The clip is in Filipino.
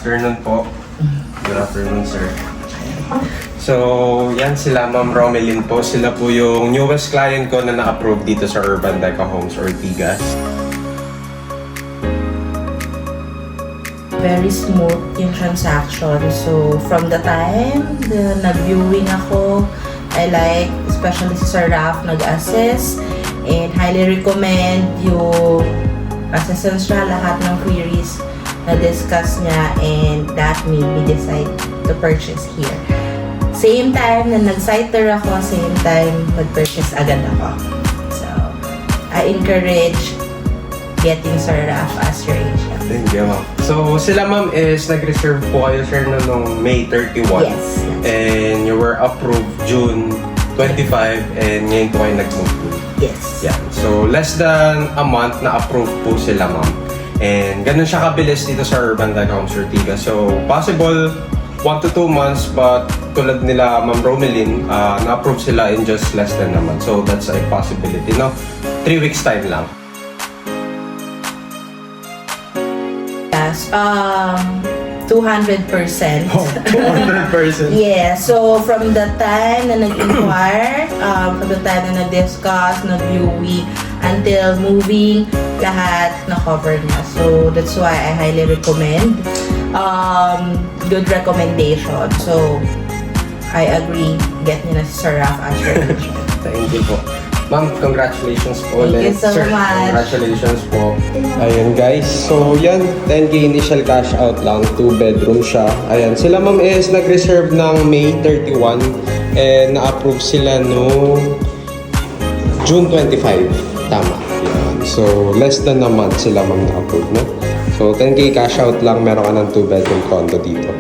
afternoon po. Good afternoon, sir. So, yan sila, Ma'am Romelyn po. Sila po yung newest client ko na na-approve dito sa Urban Deca Homes Ortigas. Very smooth yung transaction. So, from the time na nag-viewing ako, I like, especially si Sir Raf, nag-assess and highly recommend yung assistance siya, lahat ng queries na discuss niya, and that made me decide to purchase here. Same time na nag-siter ako, same time nag-purchase agad ako. So, I encourage getting Sir Raf as your agent. Thank you, ma'am. So, sila, ma'am, is nag-reserve po kayo, sir, na nung May 31. Yes. And you were approved June 25, and ngayon po kayo nag-move po. Yes. Yeah. So, less than a month na approved po sila, ma'am. And ganun siya kabilis dito sa Urban Deca Homes Ortigas. So, possible 1 to 2 months, but tulad nila, Ma'am Romelyn, na-approve sila in just less than a month. So, that's a possibility, no? 3 weeks time lang. Yes, 200%. Oh, 200%. Yeah, so from the time na nag-inquire, from the time na nag-discuss, nag-viewing, until moving, lahat na-cover na. So that's why I highly recommend. Good recommendation. So I agree, get niyo na si Sir Raf as your agent. Thank you po. Ma'am, congratulations po Thank ulit. you so Sir, much. Congratulations po. Ayun guys, so yan, 10K initial cash out lang, 2 bedroom siya. Ayan, sila ma'am is nag-reserve ng May 31 and na-approve sila no June 25. Tama. Yan. So, less than a month sila ma'am na-approve, no? So, 10K cash out lang, meron ka ng 2 bedroom condo dito.